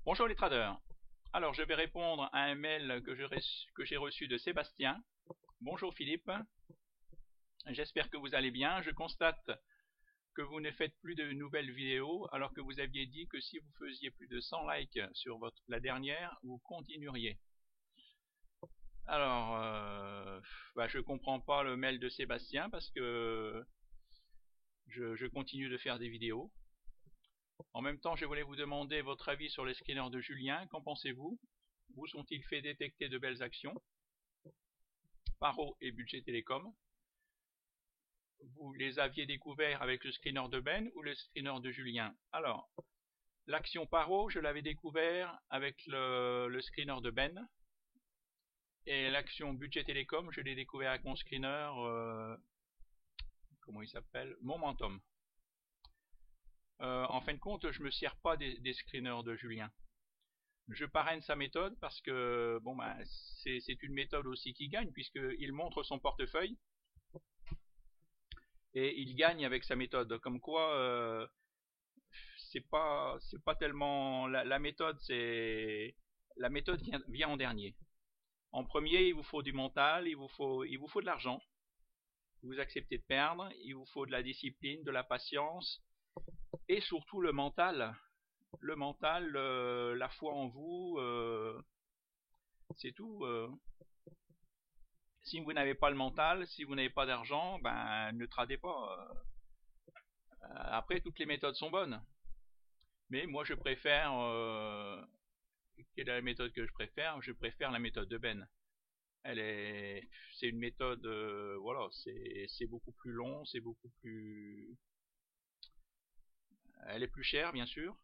Bonjour les traders. Alors je vais répondre à un mail que j'ai reçu de Sébastien. Bonjour Philippe. J'espère que vous allez bien. Je constate que vous ne faites plus de nouvelles vidéos alors que vous aviez dit que si vous faisiez plus de 100 likes sur la dernière, vous continueriez. Alors, je comprends pas le mail de Sébastien parce que je continue de faire des vidéos. En même temps, je voulais vous demander votre avis sur les screeners de Julien. Qu'en pensez-vous? Vous ont-ils fait détecter de belles actions? Paro et Budget Télécom. Vous les aviez découverts avec le screener de Ben ou le screener de Julien? Alors, l'action Paro, je l'avais découvert avec le screener de Ben. Et l'action Budget Télécom, je l'ai découvert avec mon screener, comment il s'appelle? Momentum. En fin de compte, je me sers pas des screeners de Julien. Je parraine sa méthode parce que c'est une méthode aussi qui gagne puisqu'il montre son portefeuille et il gagne avec sa méthode. Comme quoi, c'est pas tellement la méthode, c'est la méthode vient en dernier. En premier, il vous faut du mental, il vous faut de l'argent. Vous acceptez de perdre, il vous faut de la discipline, de la patience et surtout le mental. Le mental, la foi en vous, c'est tout. Si vous n'avez pas le mental, si vous n'avez pas d'argent, ben ne tradez pas. Après, toutes les méthodes sont bonnes. Mais moi, je préfère. Quelle est la méthode que je préfère? Je préfère la méthode de Ben. C'est une méthode, voilà, c'est beaucoup plus long, c'est beaucoup plus. Elle est plus chère, bien sûr.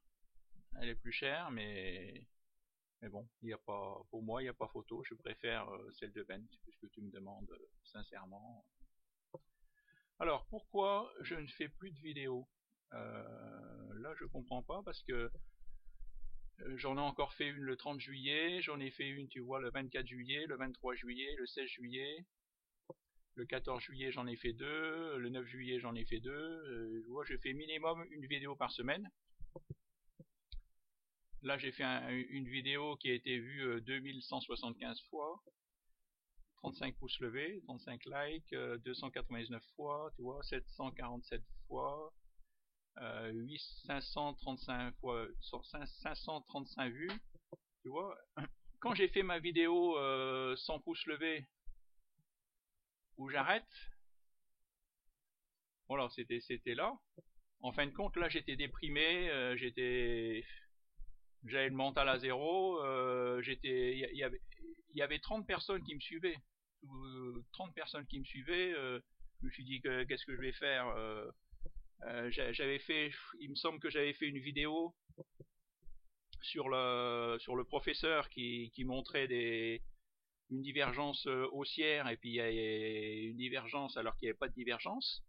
Elle est plus chère, mais bon, il y a pas, pour moi, il n'y a pas photo. Je préfère celle de Ben, puisque tu me demandes sincèrement. Alors, pourquoi je ne fais plus de vidéos? Là, je comprends pas parce que j'en ai encore fait une le 30 juillet, j'en ai fait une, tu vois, le 24 juillet, le 23 juillet, le 16 juillet, le 14 juillet j'en ai fait deux, le 9 juillet j'en ai fait deux. Tu vois, je fais minimum une vidéo par semaine. Là, j'ai fait une vidéo qui a été vue 2175 fois, 35 pouces levés, 35 likes, 299 fois, tu vois, 747 fois, 535 fois, 535 vues, tu vois. Quand j'ai fait ma vidéo 100 pouces levés où j'arrête, voilà, c'était là. En fin de compte, là, j'étais déprimé, j'avais le mental à zéro, il y avait 30 personnes qui me suivaient, 30 personnes qui me suivaient. Je me suis dit qu'est-ce que je vais faire. J'avais fait, il me semble que j'avais fait une vidéo sur le professeur qui montrait une divergence haussière et puis il y a une divergence alors qu'il n'y avait pas de divergence.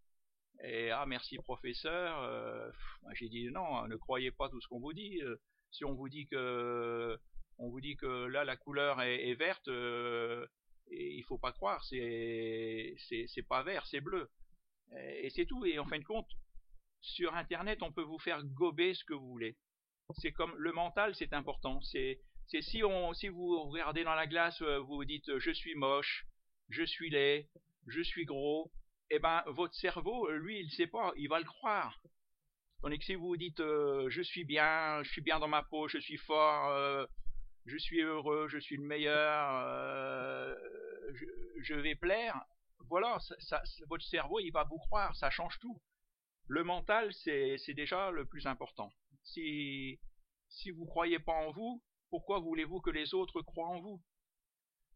Et ah merci professeur, j'ai dit non, ne croyez pas tout ce qu'on vous dit. Si on vous dit que là la couleur est verte, et il faut pas croire, c'est pas vert, c'est bleu. Et c'est tout. Et en fin de compte, sur internet, on peut vous faire gober ce que vous voulez. C'est comme le mental, c'est important. C'est si vous regardez dans la glace, vous vous dites je suis moche, je suis laid, je suis gros, et ben votre cerveau, lui, il sait pas, il va le croire. Tandis que si vous vous dites je suis bien dans ma peau, je suis fort, je suis heureux, je suis le meilleur, je, je vais plaire, voilà, votre cerveau, il va vous croire, ça change tout. Le mental, c'est déjà le plus important. Si vous ne croyez pas en vous, pourquoi voulez-vous que les autres croient en vous?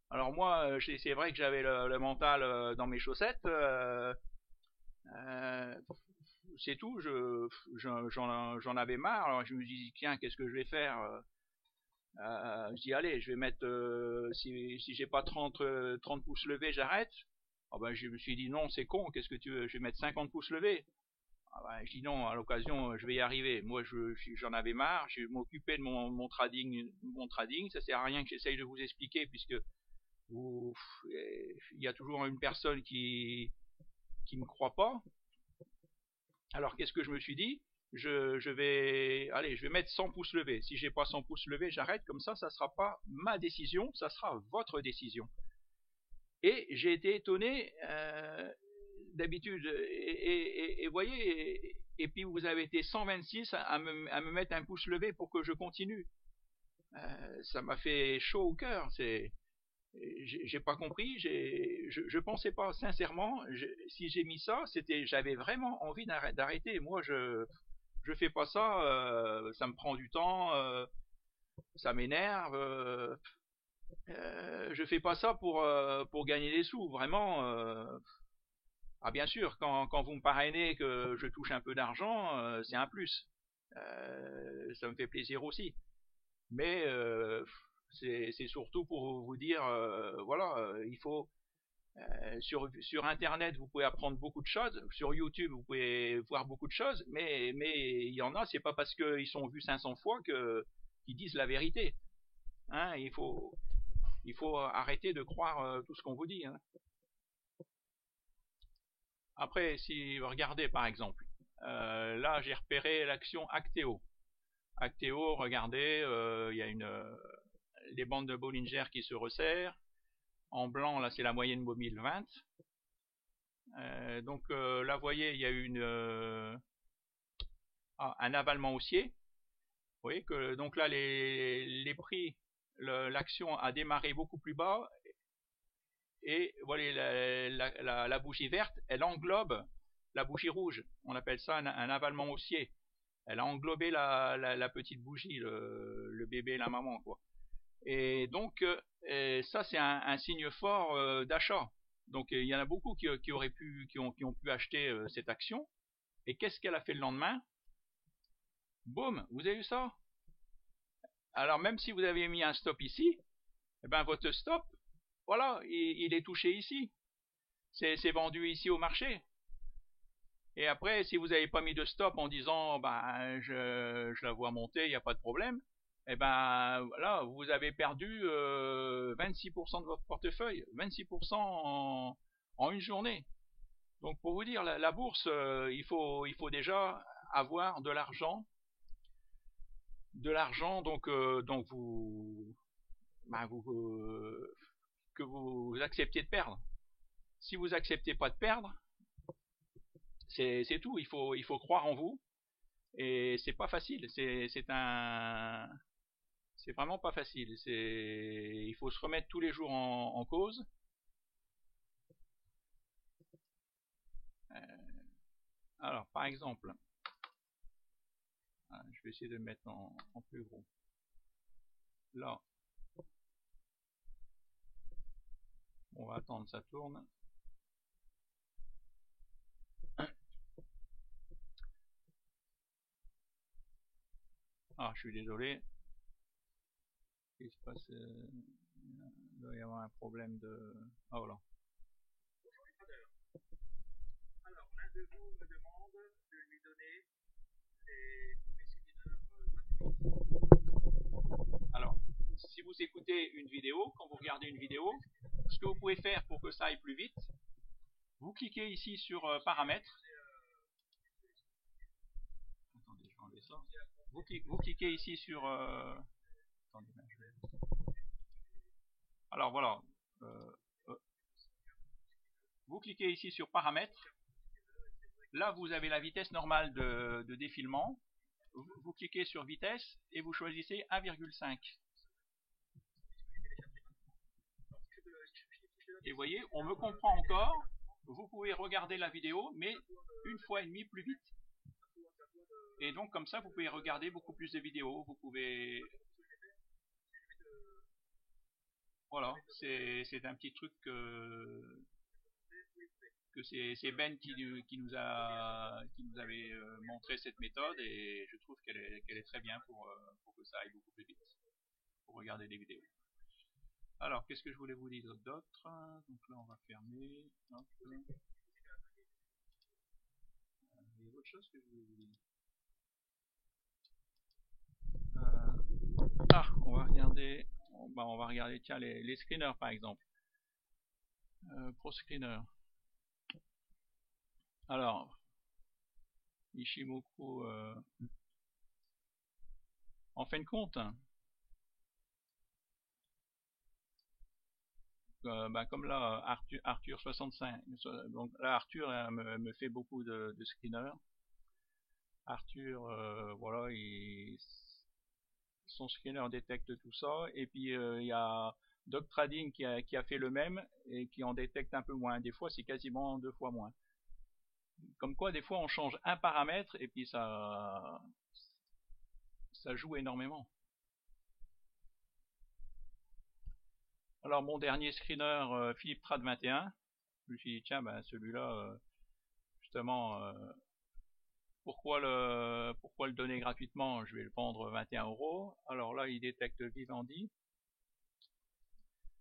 Alors moi, c'est vrai que j'avais le mental dans mes chaussettes. Euh, c'est tout. J'en avais marre. Alors je me dis tiens, qu'est-ce que je vais faire? Je dis allez, je vais mettre si j'ai pas 30 pouces levés, j'arrête. Ah ben, je me suis dit non, c'est con. Qu'est-ce que tu veux? Je vais mettre 50 pouces levés. Ah bah, je dis non, à l'occasion, je vais y arriver. Moi, j'en avais marre, je m'occupais de mon trading. Ça sert à rien que j'essaye de vous expliquer puisque vous, il y a toujours une personne qui me croit pas. Alors, qu'est-ce que je me suis dit? je vais mettre 100 pouces levés. Si j'ai pas 100 pouces levés, j'arrête. Comme ça sera pas ma décision, ça sera votre décision. Et j'ai été étonné, d'habitude, et voyez, et puis vous avez été 126 à me mettre un pouce levé pour que je continue. Ça m'a fait chaud au cœur. J'ai pas compris, je pensais pas sincèrement. Si j'ai mis ça, j'avais vraiment envie d'arrêter. Moi, je fais pas ça. Ça me prend du temps, ça m'énerve. Je fais pas ça pour gagner des sous, vraiment. Ah bien sûr, quand vous me parrainez que je touche un peu d'argent, c'est un plus. Ça me fait plaisir aussi. Mais c'est surtout pour vous dire, voilà, il faut sur Internet vous pouvez apprendre beaucoup de choses, sur YouTube vous pouvez voir beaucoup de choses, mais il y en a, c'est pas parce qu'ils sont vus 500 fois qu'ils disent la vérité. Hein, il faut arrêter de croire tout ce qu'on vous dit. Hein. Après, si vous regardez par exemple, là j'ai repéré l'action Acteo. Acteo, regardez, il y a les bandes de Bollinger qui se resserrent. En blanc, là c'est la moyenne mobile 20. Donc là, vous voyez, il y a un avalement haussier. Vous voyez que donc là les prix, l'action a démarré beaucoup plus bas. Et voilà, la bougie verte, elle englobe la bougie rouge. On appelle ça un avalement haussier. Elle a englobé la petite bougie, le bébé et la maman, quoi. Et donc, ça, c'est un signe fort d'achat. Donc, il y en a beaucoup qui ont pu acheter cette action. Et qu'est-ce qu'elle a fait le lendemain? Boum, vous avez vu ça? Alors, même si vous avez mis un stop ici, eh ben, votre stop, voilà, il est touché ici. C'est vendu ici au marché. Et après, si vous n'avez pas mis de stop en disant ben je la vois monter, il n'y a pas de problème, et ben voilà, vous avez perdu 26% de votre portefeuille, 26% en une journée. Donc pour vous dire, la bourse, il faut déjà avoir de l'argent donc que vous acceptiez de perdre. Si vous acceptez pas de perdre, c'est tout. Il faut croire en vous. Et c'est pas facile. C'est vraiment pas facile. Il faut se remettre tous les jours en cause. Alors, par exemple, je vais essayer de le mettre en plus gros. Là, on va attendre, ça tourne. Ah, je suis désolé. Qu'est-ce qui se passe? Il doit y avoir un problème de... Ah, voilà. Alors, l'un de vous me demande de lui donner Alors, si vous écoutez une vidéo, quand vous regardez une vidéo, ce que vous pouvez faire pour que ça aille plus vite, vous cliquez ici sur paramètres. Attendez, je vais enlever ça. Vous cliquez ici sur... Attendez, alors voilà. Vous cliquez ici sur paramètres. Là, vous avez la vitesse normale de défilement. Vous cliquez sur vitesse et vous choisissez 1,5. Et vous voyez, on me comprend encore. Vous pouvez regarder la vidéo, mais 1,5 fois plus vite. Et donc, comme ça, vous pouvez regarder beaucoup plus de vidéos. Vous pouvez... Voilà, c'est un petit truc que c'est Ben qui nous avait montré cette méthode, et je trouve qu'elle est très bien pour que ça aille beaucoup plus vite, pour regarder des vidéos. Alors, qu'est-ce que je voulais vous dire d'autre? Donc là, on va fermer. Hop. Il y a autre chose que je voulais vous dire. On va regarder. On va regarder, tiens, les screeners par exemple. Pro Screener. Alors, Ishimoku, en fin de compte, comme là, Arthur 65, donc là, Arthur me fait beaucoup de screeners. Arthur, voilà, son screener détecte tout ça, et puis il y a Dog Trading qui a fait le même, et qui en détecte un peu moins. Des fois, c'est quasiment 2 fois moins. Comme quoi, des fois, on change un paramètre, et puis ça joue énormément. Alors mon dernier screener, Philippe Trad 21, je me suis dit tiens, ben celui-là, justement, pourquoi le donner gratuitement? Je vais le vendre 21 €. Alors là, il détecte Vivendi.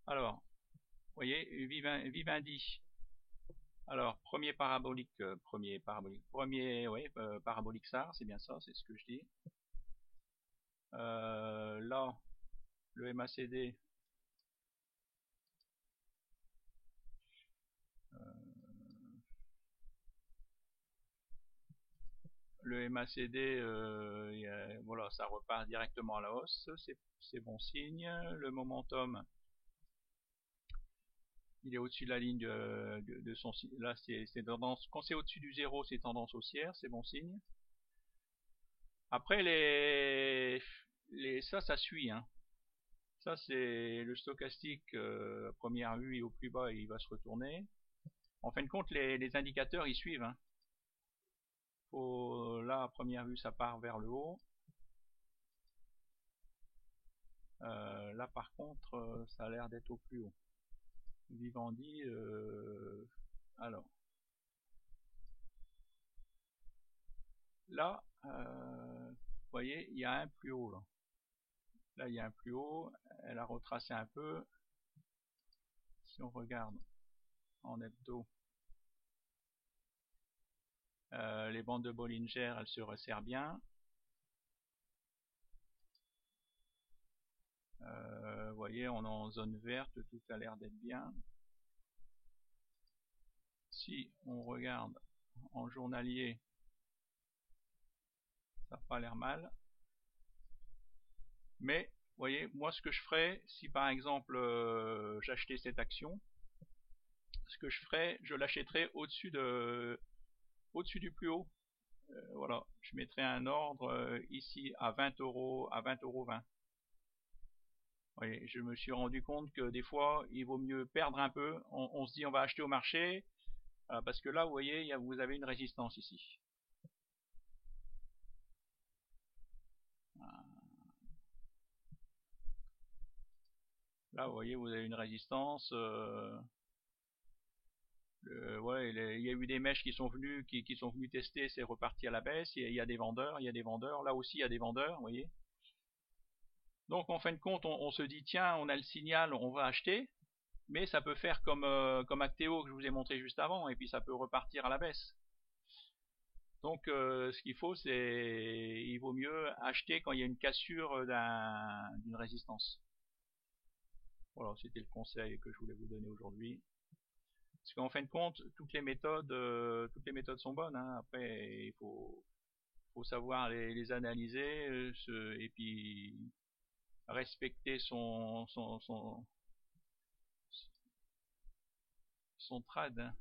Alors, vous voyez, Vivendi. Alors, premier parabolique, parabolique SAR, c'est bien ça, c'est ce que je dis. Là, le MACD. Le MACD, voilà, ça repart directement à la hausse, c'est bon signe. Le momentum, il est au-dessus de la ligne de son, là c'est tendance, quand c'est au-dessus du 0, c'est tendance haussière, c'est bon signe. Après ça suit, hein. Ça c'est le stochastique, première vue et au plus bas il va se retourner. En fin de compte, les indicateurs ils suivent, hein. Là à première vue ça part vers le haut. Là par contre ça a l'air d'être au plus haut. Vivendi, alors là, vous voyez, il y a un plus haut là. Là, il y a un plus haut. Elle a retracé un peu. Si on regarde en hebdo, les bandes de Bollinger, elles se resserrent bien. Vous voyez, on est en zone verte, tout a l'air d'être bien. Si on regarde en journalier, ça n'a pas l'air mal. Mais, vous voyez, moi ce que je ferais, si par exemple j'achetais cette action, ce que je ferais, je l'achèterais au-dessus du plus haut. Voilà, je mettrais un ordre ici à 20 €, à 20,20 €. Oui, je me suis rendu compte que des fois, il vaut mieux perdre un peu. On se dit on va acheter au marché, parce que là, vous voyez, vous avez une résistance ici. Là, vous voyez, vous avez une résistance. Ouais, il y a eu des mèches qui sont venus tester, c'est reparti à la baisse. Il y a des vendeurs, Là aussi, il y a des vendeurs, vous voyez. Donc, en fin de compte, on se dit tiens, on a le signal, on va acheter. Mais ça peut faire comme Acteo que je vous ai montré juste avant, et puis ça peut repartir à la baisse. Donc ce qu'il faut, il vaut mieux acheter quand il y a une cassure d'une résistance. Voilà, c'était le conseil que je voulais vous donner aujourd'hui. Parce qu'en fin de compte, toutes les méthodes sont bonnes, hein. Après, il faut savoir les analyser, et puis respecter son trade, hein.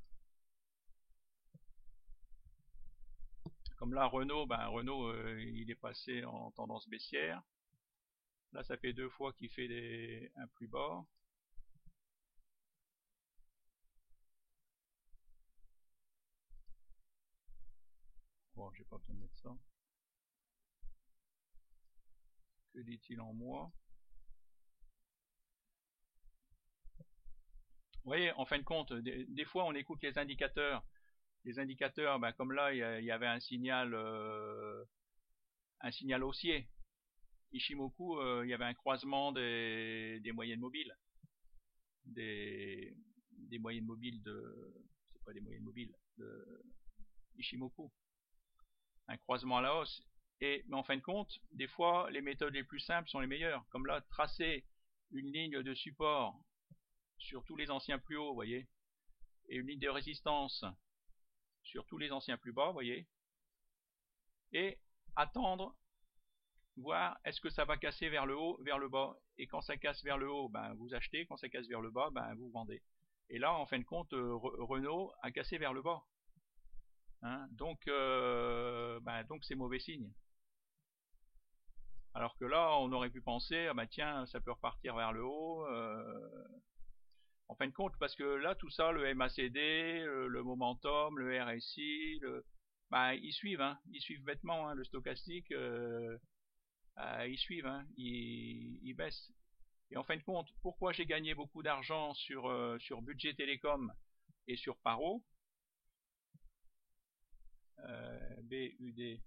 Comme là, Renault, il est passé en tendance baissière. Là, ça fait 2 fois qu'il fait un plus bas. Bon, j'ai pas besoin de mettre ça. Que dit-il en mois? Vous voyez, en fin de compte, des fois, on écoute les indicateurs. Les indicateurs, comme là, il y avait un signal haussier. Ishimoku, il y avait un croisement des moyennes mobiles. Des moyennes mobiles c'est pas des moyennes mobiles, de Ishimoku. Un croisement à la hausse. Mais en fin de compte, des fois, les méthodes les plus simples sont les meilleures. Comme là, tracer une ligne de support sur tous les anciens plus hauts, vous voyez, et une ligne de résistance sur tous les anciens plus bas, vous voyez. et attendre, voir est-ce que ça va casser vers le haut, vers le bas. Et quand ça casse vers le haut, ben, vous achetez, quand ça casse vers le bas, ben, vous vendez. Et là, en fin de compte, Renault a cassé vers le bas. Hein, donc c'est mauvais signe. Alors que là, on aurait pu penser, ah bah tiens, ça peut repartir vers le haut. En fin de compte, parce que là, tout ça, le MACD, le momentum, le RSI, ils suivent, hein, ils suivent bêtement, hein, le stochastique, ils suivent, hein, ils baissent. Et en fin de compte, pourquoi j'ai gagné beaucoup d'argent sur Budget Télécom et sur Paro, BUD,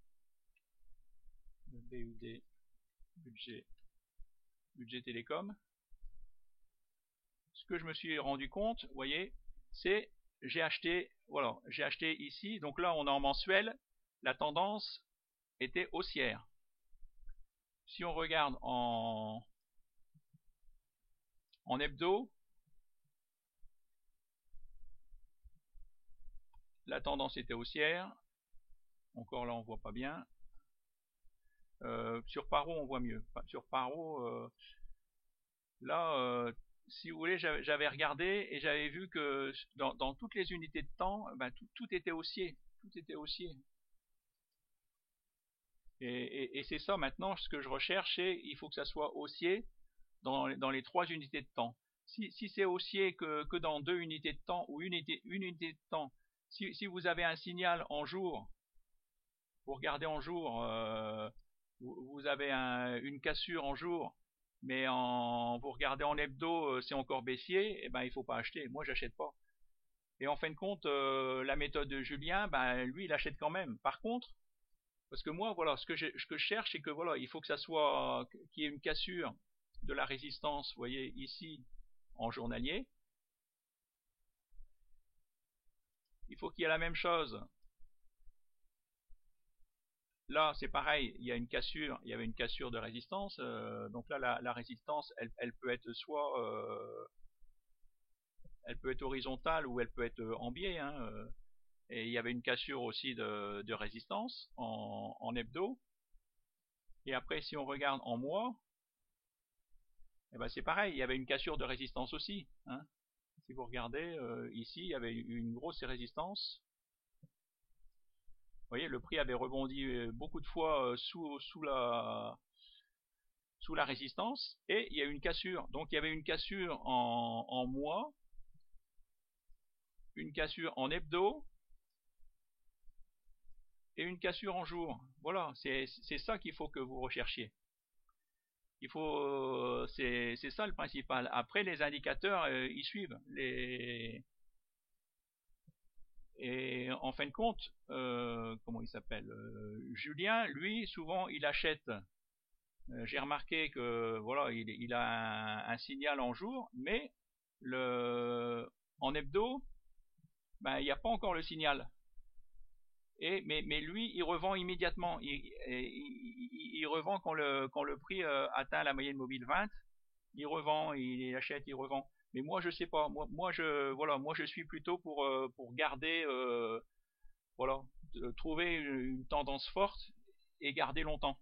budget Télécom. Ce que je me suis rendu compte, vous voyez, c'est j'ai acheté ici, donc là on est en mensuel, la tendance était haussière. Si on regarde en hebdo, la tendance était haussière. Encore là on voit pas bien. Sur Paro on voit mieux. Sur Paro, là, si vous voulez, j'avais regardé et j'avais vu que dans toutes les unités de temps, tout était haussier. Tout était haussier. Et c'est ça maintenant, ce que je recherche, c'est il faut que ça soit haussier dans les 3 unités de temps. Si c'est haussier que dans 2 unités de temps ou une unité de temps, si vous avez un signal en jour, vous regardez en jour, vous avez une cassure en jour, mais vous regardez en hebdo, c'est encore baissier, et ben il faut pas acheter. Moi j'achète pas. Et en fin de compte, la méthode de Julien, lui il achète quand même. Par contre, parce que moi voilà, ce que je cherche, c'est que voilà, il faut que ça soit qu'il y ait une cassure de la résistance, vous voyez ici en journalier. Il faut qu'il y ait la même chose. Là, c'est pareil, il y avait une cassure de résistance. Donc là, la résistance, elle peut être elle peut être horizontale ou elle peut être en biais. Hein, et il y avait une cassure aussi de résistance en hebdo. Et après, si on regarde en mois, eh ben c'est pareil, il y avait une cassure de résistance aussi. Hein. Si vous regardez ici, il y avait une grosse résistance. Vous voyez, le prix avait rebondi beaucoup de fois sous la résistance et il y a eu une cassure. Donc il y avait une cassure en mois, une cassure en hebdo et une cassure en jour. Voilà, c'est ça qu'il faut que vous recherchiez. Il faut, c'est ça le principal. Après les indicateurs, ils suivent. Et en fin de compte, comment il s'appelle, Julien, lui, souvent, il achète. J'ai remarqué que voilà, il a un signal en jour, mais en hebdo, il n'y a pas encore le signal. Mais lui, il revend immédiatement. Il revend quand le prix atteint la moyenne mobile 20. Il revend, il achète, il revend. Mais moi, je sais pas. Moi, je suis plutôt pour garder, voilà, trouver une tendance forte et garder longtemps.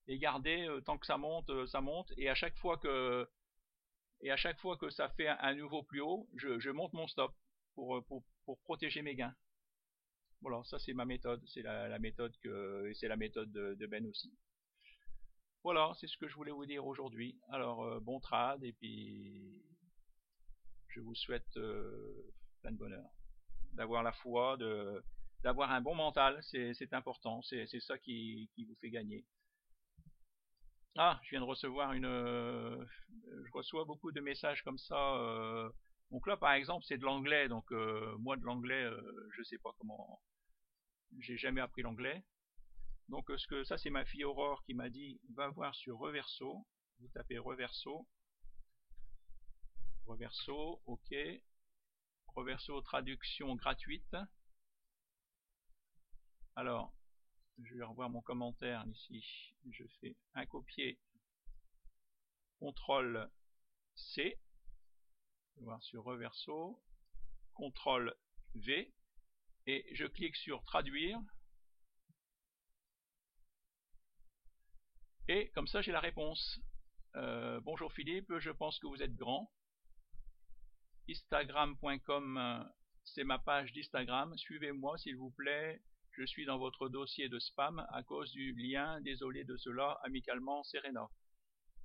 Et garder tant que ça monte, ça monte. Et à chaque fois que ça fait un nouveau plus haut, je monte mon stop pour protéger mes gains. Voilà, ça c'est ma méthode, c'est la méthode et c'est la méthode de Ben aussi. Voilà, c'est ce que je voulais vous dire aujourd'hui. Alors bon trad et puis je vous souhaite plein de bonheur, d'avoir la foi, d'avoir un bon mental, c'est important, c'est ça qui vous fait gagner. Ah, je viens de recevoir je reçois beaucoup de messages comme ça. Donc là, par exemple, c'est de l'anglais. Donc moi, de l'anglais, je sais pas comment. J'ai jamais appris l'anglais. Donc ça, c'est ma fille Aurore qui m'a dit, va voir sur Reverso. Vous tapez Reverso. Reverso, ok. Reverso, traduction gratuite. Alors, je vais revoir mon commentaire ici. Je fais un copier, CTRL C. Je vais voir sur Reverso, CTRL V, et je clique sur traduire. Et comme ça, j'ai la réponse. Bonjour Philippe, je pense que vous êtes grand. Instagram.com, c'est ma page d'Instagram. Suivez-moi s'il vous plaît. Je suis dans votre dossier de spam à cause du lien. Désolé de cela. Amicalement, Serena.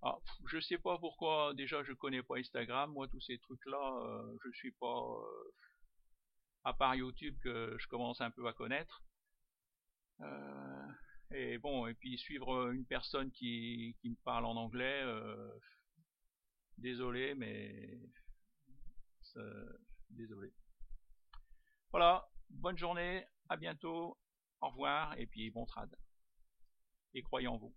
Ah, je sais pas pourquoi. Déjà, je connais pas Instagram. Moi, tous ces trucs-là, je suis pas. À part YouTube que je commence un peu à connaître. Et bon, et puis suivre une personne qui me parle en anglais. Désolé, mais désolé. Voilà, bonne journée, à bientôt, au revoir, et puis bon trad. Et croyez en vous.